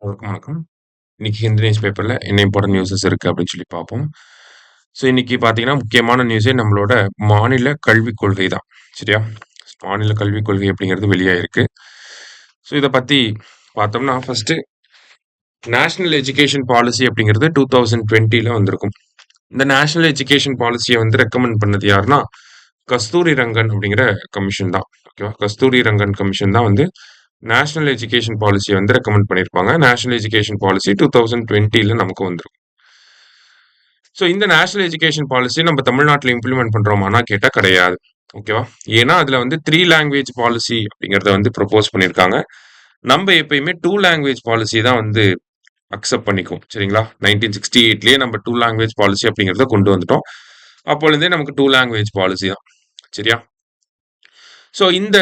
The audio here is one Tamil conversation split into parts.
அனைவருக்கும் வணக்கம். இன்னைக்கு ஹிந்து நியூஸ் பேப்பர்ல என்ன இம்பார்ட்டன்ட் நியூஸஸ் இருக்கு அப்படின்னு சொல்லி பார்ப்போம். ஸோ இன்னைக்கு பார்த்தீங்கன்னா, முக்கியமான நியூஸே நம்மளோட மாநில கல்விக் கொள்கை தான். சரியா? மாநில கல்விக் கொள்கை அப்படிங்கிறது வெளியாயிருக்கு. ஸோ இத பத்தி பார்த்தோம்னா, ஃபர்ஸ்ட்டு நேஷனல் எஜுகேஷன் பாலிசி அப்படிங்கிறது 2020ல வந்திருக்கும். இந்த நேஷனல் எஜுகேஷன் பாலிசிய வந்து ரெக்கமெண்ட் பண்ணது யாருன்னா, கஸ்தூரி ரங்கன் அப்படிங்கிற கமிஷன் தான். ஓகேவா? கஸ்தூரி ரங்கன் கமிஷன் தான் வந்து நேஷனல் எஜுகேஷன் பாலிசிய வந்து ரெக்கமெண்ட் பண்ணியிருப்பாங்க. நேஷனல் எஜுகேஷன் பாலிசி 2020ல நமக்கு வந்திருக்கும். ஸோ இந்த நேஷனல் எஜுகேஷன் பாலிசி நம்ம தமிழ்நாட்டுல இம்ப்ளிமெண்ட் பண்றோமான்னா கேட்டா கிடையாது. ஓகேவா? ஏன்னா அதுல வந்து 3 லாங்குவேஜ் பாலிசி அப்படிங்கிறத வந்து ப்ரொபோஸ் பண்ணியிருக்காங்க. நம்ம எப்பயுமே 2 லாங்குவேஜ் பாலிசி தான் வந்து அக்செப்ட் பண்ணிக்குவோம். சரிங்களா? 1968லயே நம்ம 2 லாங்குவேஜ் பாலிசி அப்படிங்கிறத கொண்டு வந்துட்டோம். அப்போலிருந்தே நமக்கு 2 லாங்குவேஜ் பாலிசி தான். சரியா? ஸோ இந்த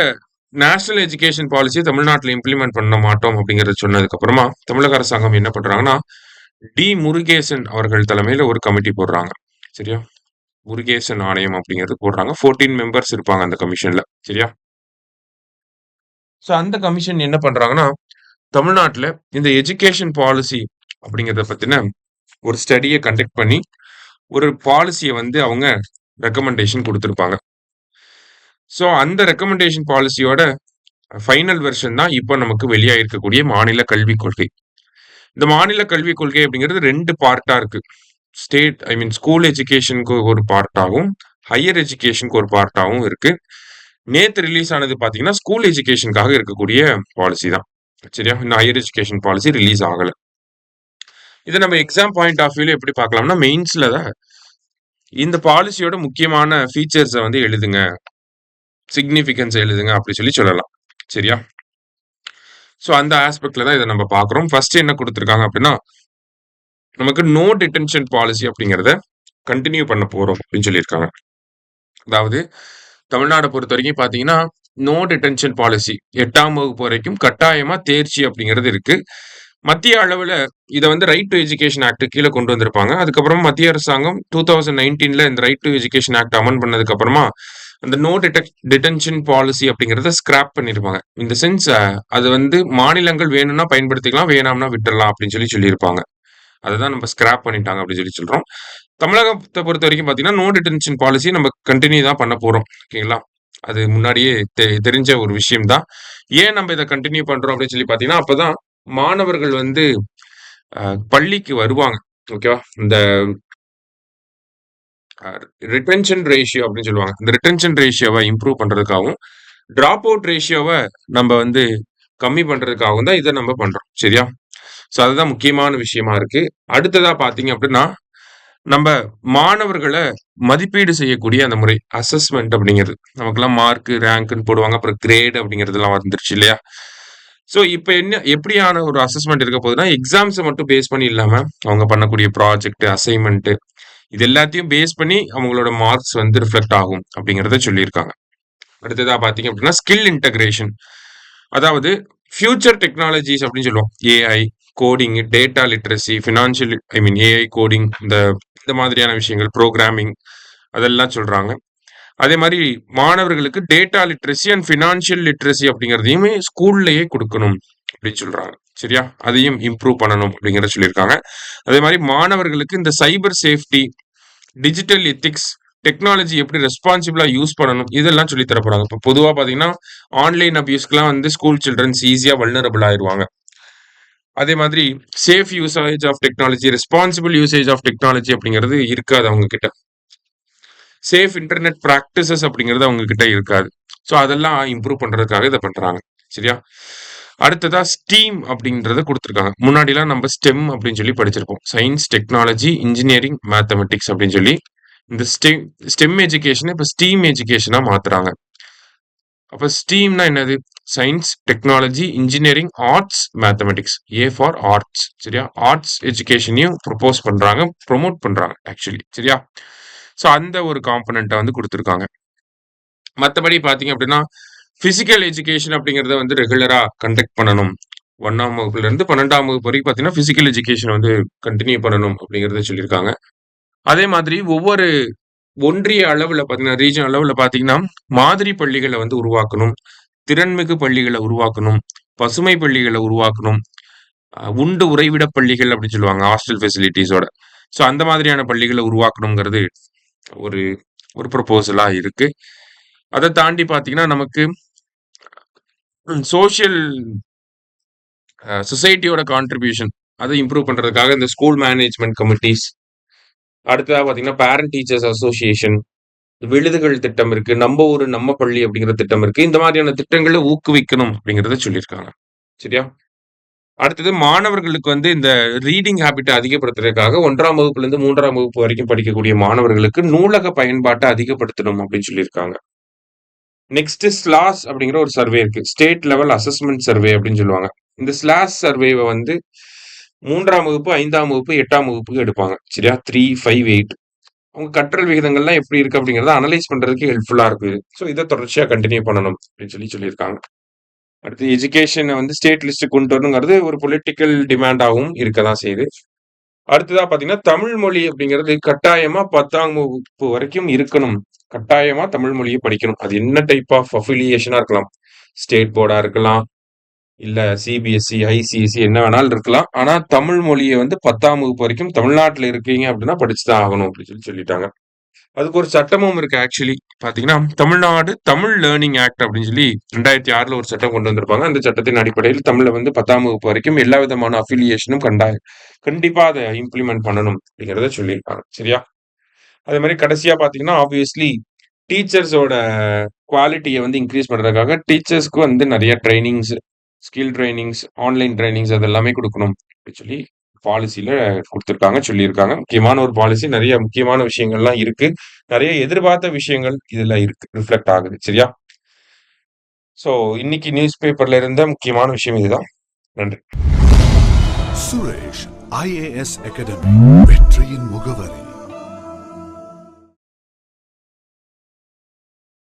நேஷனல் எஜுகேஷன் பாலிசிய தமிழ்நாட்டுல இம்ப்ளிமெண்ட் பண்ண மாட்டோம் அப்படிங்கிறத சொன்னதுக்கு அப்புறமா, தமிழக அரசாங்கம் என்ன பண்றாங்கன்னா, முருகேசன் அவர்கள் தலைமையில ஒரு கமிட்டி போடுறாங்க. சரியா? முருகேசன் ஆணையம் அப்படிங்கிறது போடுறாங்க. 14 மெம்பர்ஸ் இருப்பாங்க அந்த கமிஷன்ல. சரியா? ஸோ அந்த கமிஷன் என்ன பண்றாங்கன்னா, தமிழ்நாட்டுல இந்த எஜுகேஷன் பாலிசி அப்படிங்கிறத பத்தின ஒரு ஸ்டடிய கண்டக்ட் பண்ணி, ஒரு பாலிசிய வந்து அவங்க ரெக்கமெண்டேஷன் குடுத்திருப்பாங்க. ஸோ அந்த ரெக்கமெண்டேஷன் பாலிசியோட ஃபைனல் வெர்ஷன் தான் இப்ப நமக்கு வெளியாயிருக்கக்கூடிய மாநில கல்விக் கொள்கை. இந்த மாநில கல்விக் கொள்கை அப்படிங்கிறது 2 பார்ட்டா இருக்கு. ஸ்கூல் எஜுகேஷனுக்கு ஒரு பார்ட்டாவும், ஹையர் எஜுகேஷனுக்கு ஒரு பார்ட்டாவும் இருக்கு. நேத்து ரிலீஸ் ஆனது பார்த்தீங்கன்னா, ஸ்கூல் எஜுகேஷனுக்காக இருக்கக்கூடிய பாலிசி தான். சரியா? இன்னும் ஹையர் எஜுகேஷன் பாலிசி ரிலீஸ் ஆகல. இத நம்ம எக்ஸாம் பாயிண்ட் ஆஃப் வியூல எப்படி பார்க்கலாம்னா, மெயின்ஸ்ல தான் இந்த பாலிசியோட முக்கியமான ஃபீச்சர்ஸ வந்து எழுதுங்க. சிக்னிஃபிகன்ஸ் எழுதுங்க அப்படி சொல்லலாம். சரியா? ஸோ அந்த ஆஸ்பெக்ட்ல தான் இத நம்ம பார்க்குறோம். ஃபர்ஸ்ட் என்ன குடுத்திருக்காங்க அப்படின்னா, நமக்கு நோ டிடென்ஷன் பாலிசி அப்படிங்கிறத கன்டின்யூ பண்ண போறோம் அப்படின்னு சொல்லியிருக்காங்க. அதாவது தமிழ்நாட பொறுத்தவரைக்கும் பார்த்தீங்கன்னா, நோ டிடென்ஷன் பாலிசி 8ஆம் வகுப்பு வரைக்கும் கட்டாயமா தேர்ச்சி அப்படிங்கிறது இருக்கு. மத்திய அளவுல இத வந்து ரைட் டூ எஜுகேஷன் ஆக்ட் கீழ கொண்டு வந்திருப்பாங்க. அதுக்கப்புறம் மத்திய அரசாங்கம் 2019ல இந்த right to education act amend பண்ணதுக்கு அப்புறமா, அந்த நோ டிடென்ஷன் பாலிசி அப்படிங்கிறத ஸ்கிராப் பண்ணிருப்பாங்க. இந்த சென்ஸ் அது வந்து மாநிலங்கள் வேணும்னா பயன்படுத்திக்கலாம், வேணாம்னா விட்டுறலாம் அப்படின்னு சொல்லியிருப்பாங்க. அததான் நம்ம ஸ்கிராப் பண்ணிட்டாங்க அப்படின்னு சொல்றோம். தமிழகத்த பொறுத்தவரைக்கும் பார்த்தீங்கன்னா, நோ டிடென்ஷன் பாலிசி நம்ம கன்டின்யூ தான் பண்ண போறோம். ஓகேங்களா? அது முன்னாடியே தெரிஞ்ச ஒரு விஷயம் தான். ஏன் நம்ம இத கன்டின்யூ பண்றோம் அப்படின்னு சொல்லி பார்த்தீங்கன்னா, அப்பதான் மாணவர்கள் வந்து பள்ளிக்கு வருவாங்க. ஓகேவா? இந்த அ ரிட்டென்ஷன் ரேஷியோ அப்படின்னு சொல்லுவாங்க. இந்த ரிட்டென்ஷன் ரேஷியோவ இம்ப்ரூவ் பண்றதுக்காகவும், டிராப் அவுட் ரேஷியோவ நம்ம வந்து கம்மி பண்றதுக்காகவும் தான் இத நம்ம பண்றோம். சரியா? ஸோ அதுதான் முக்கியமான விஷயமா இருக்கு. அடுத்ததா பார்த்தீங்க அப்படின்னா, நம்ப மாணவர்கள மதிப்பீடு செய்யக்கூடிய அந்த முறை, அசஸ்மென்ட் அப்படிங்கிறது. நமக்கெல்லாம் மார்க், ரேங்க்ன்னு போடுவாங்க. அப்புறம் கிரேட் அப்படிங்கிறதெல்லாம் வந்துருச்சு இல்லையா? ஸோ இப்ப எப்படியான ஒரு அசஸ்மென்ட் இருக்க போகுதுன்னா, எக்ஸாம்ஸ மட்டும் பேஸ் பண்ணி இல்லாம, அவங்க பண்ணக்கூடிய ப்ராஜெக்ட், அசைன்மென்ட் இது எல்லாத்தையும் பேஸ் பண்ணி அவங்களோட மார்க்ஸ் வந்து ரிஃப்ளெக்ட் ஆகும் அப்படிங்கிறத சொல்லியிருக்காங்க. அடுத்ததா பார்த்தீங்க அப்படின்னா, ஸ்கில் இன்டகிரேஷன். அதாவது ஃபியூச்சர் டெக்னாலஜிஸ் அப்படின்னு சொல்லுவோம். AI, coding, data literacy, financial AI coding இந்த இந்த மாதிரியான விஷயங்கள், புரோகிராமிங் அதெல்லாம் சொல்றாங்க. அதே மாரி மாணவர்களுக்கு data literacy and financial literacy அப்படிங்கிறதையுமே ஸ்கூல்லயே குடுக்கணும் அப்படின்னு சொல்றாங்க. சரியா? அதையும் இம்ப்ரூவ் பண்ணணும் அப்படிங்கிறத சொல்லியிருக்காங்க. அதே மாரி மாணவர்களுக்கு இந்த cyber safety, digital ethics, technology எப்படி ரெஸ்பான்சிபிளா யூஸ் பண்ணணும் இதெல்லாம் சொல்லி தர போறாங்க. இப்ப பொதுவா பார்த்தீங்கன்னா, ஆன்லைன் அபியூஸ்க்குலாம் வந்து ஸ்கூல் சில்ட்ரன்ஸ் ஈஸியா வல்னரபிள் ஆயிருவாங்க. அதே மாதிரி safe usage of technology, responsible usage of technology அப்படிங்கிறது இருக்காது அவங்க கிட்ட. சேஃப் இன்டர்நெட் பிராக்டிசஸ் அப்படிங்கிறது அவங்க கிட்ட இருக்காது. ஸோ அதெல்லாம் இம்ப்ரூவ் பண்றதுக்காக இத பண்றாங்க. சரியா? அடுத்ததா ஸ்டீம் அப்படின்றத குடுத்துருக்காங்க. முன்னாடிலாம் நம்ம ஸ்டெம் அப்படின்னு சொல்லி படிச்சிருப்போம். சயின்ஸ், டெக்னாலஜி, இன்ஜினியரிங், மேத்தமெட்டிக்ஸ் அப்படின்னு சொல்லி இந்த ஸ்டெம் எஜுகேஷன இப்ப ஸ்டீம் எஜுகேஷனா மாத்துறாங்க. அப்ப ஸ்டீம்னா என்னது? Science, technology, engineering, arts, mathematics. A for arts. சரியா? ஆர்ட்ஸ் எஜுகேஷனையும் ப்ரொபோஸ் பண்றாங்க, ப்ரொமோட் பண்றாங்க ஆக்சுவலி. சரியா? ஸோ அந்த ஒரு காம்போனன்ட்ட வந்து குடுத்துருக்காங்க. மத்தபடி பார்த்தீங்க அப்படின்னா, பிசிக்கல் எஜுகேஷன் அப்படிங்கிறத வந்து ரெகுலரா கண்டக்ட் பண்ணணும். 1ஆம் வகுப்புலருந்து 12ஆம் வகுப்பு வரைக்கும் பார்த்தீங்கன்னா, பிசிக்கல் எஜுகேஷன் வந்து கன்டின்யூ பண்ணணும் அப்படிங்கிறத சொல்லியிருக்காங்க. அதே மாதிரி ஒவ்வொரு ஒன்றிய அளவுல பார்த்தீங்கன்னா, ரீஜன் அளவுல பார்த்தீங்கன்னா, மாதிரி பள்ளிகள வந்து உருவாக்கணும். திறன்மிகு பள்ளிகள உருவாக்கணும். பசுமை பள்ளிகள உருவாக்கணும். உண்டு உறைவிட பள்ளிகள் அப்படின்னு சொல்லுவாங்க, ஹாஸ்டல் ஃபெசிலிட்டிஸோட. ஸோ அந்த மாதிரியான பள்ளிகளை உருவாக்கணுங்கிறது ஒரு ஒரு ப்ரொபோசலா இருக்கு. அதை தாண்டி பார்த்தீங்கன்னா நமக்கு சோஷியல் சொசைட்டியோட கான்ட்ரிபியூஷன் அதை இம்ப்ரூவ் பண்றதுக்காக இந்த ஸ்கூல் மேனேஜ்மெண்ட் கமிட்டிஸ், அடுத்ததா பார்த்தீங்கன்னா பேரண்ட் டீச்சர்ஸ் அசோசியேஷன், விழுதுகள் திட்டம் இருக்கு, நம்ம ஊரு நம்ம பள்ளி அப்படிங்கிற திட்டம் இருக்கு. இந்த மாதிரியான திட்டங்களை ஊக்குவிக்கணும் அப்படிங்கறத சொல்லியிருக்காங்க. சரியா? அடுத்தது மாணவர்களுக்கு வந்து இந்த ரீடிங் ஹேபிட்ட அதிகப்படுத்துறதுக்காக 1ஆம் வகுப்புல இருந்து 3ஆம் வகுப்பு வரைக்கும் படிக்கக்கூடிய மாணவர்களுக்கு நூலக பயன்பாட்டை அதிகப்படுத்தணும் அப்படின்னு சொல்லியிருக்காங்க. நெக்ஸ்ட் ஸ்லாஸ் அப்படிங்கிற ஒரு சர்வே இருக்கு. ஸ்டேட் லெவல் அசஸ்மெண்ட் சர்வே அப்படின்னு சொல்லுவாங்க. இந்த ஸ்லாஸ் சர்வேவை வந்து 3ஆம் வகுப்பு, 5ஆம் வகுப்பு, 8ஆம் வகுப்புக்கு எடுப்பாங்க. சரியா? 3, 5, 8 அவங்க கற்றல் விகிதங்கள்லாம் எப்படி இருக்கு அப்படிங்கிறத அனலைஸ் பண்றதுக்கு ஹெல்ப்ஃபுல்லா இருக்கு. ஸோ இதை தொடர்ச்சியா கண்டினியூ பண்ணணும் அப்படின்னு சொல்லியிருக்காங்க. அடுத்து எஜுகேஷனை வந்து ஸ்டேட் லிஸ்ட் கொண்டு வரணுங்கிறது ஒரு பொலிட்டிக்கல் டிமாண்டாகவும் இருக்க தான் செய்யுது. அடுத்ததா பாத்தீங்கன்னா தமிழ் மொழி அப்படிங்கிறது கட்டாயமா 10ஆம் வகுப்பு வரைக்கும் இருக்கணும். கட்டாயமா தமிழ் மொழியை படிக்கணும். அது என்ன டைப் ஆஃப் அஃபிலியேஷனா இருக்கலாம். ஸ்டேட் போர்டா இருக்கலாம், இல்ல சிபிஎஸ்இ, ஐசிஎஸ்இ என்ன வேணாலும் இருக்கலாம். ஆனா தமிழ் மொழியை வந்து 10ஆம் வகுப்பு வரைக்கும் தமிழ்நாட்டுல இருக்கீங்க அப்படின்னா படிச்சுதான் ஆகணும் அப்படின்னு சொல்லிட்டாங்க. அதுக்கு ஒரு சட்டமும் இருக்கு. ஆக்சுவலி பாத்தீங்கன்னா தமிழ்நாடு தமிழ் லேர்னிங் ஆக்ட் அப்படின்னு சொல்லி 2006 ஒரு சட்டம் கொண்டு வந்திருப்பாங்க. அந்த சட்டத்தின் அடிப்படையில் தமிழ்ல வந்து 10ஆம் வகுப்பு வரைக்கும் எல்லா விதமான அஃபிலியேஷனும் கண்டிப்பா அதை இம்ப்ளிமெண்ட் பண்ணணும் அப்படிங்கிறத சொல்லியிருக்காங்க. சரியா? அதே மாதிரி கடைசியா பாத்தீங்கன்னா ஆப்வியஸ்லி டீச்சர்ஸோட குவாலிட்டியை வந்து இன்க்ரீஸ் பண்றதுக்காக டீச்சர்ஸ்க்கு வந்து நிறைய trainings, skill trainings, online trainings அது எல்லாமே கொடுக்கணும் அப்படின்னு சொல்லி பாலிசியில கொடுத்துருக்காங்க, சொல்லியிருக்காங்க. முக்கியமான ஒரு பாலிசி. நிறைய முக்கியமான விஷயங்கள்லாம் இருக்கு. நிறைய எதிர்பார்த்த விஷயங்கள் இதுல இருக்கு, ரிஃப்ளெக்ட் ஆகுது. சரியா? சோ இன்னைக்கு நியூஸ் பேப்பர்ல இருந்த முக்கியமான விஷயம் இதுதான். நன்றி. சுரேஷ் IAS அகாடமி, வெற்றியின் முகவரி.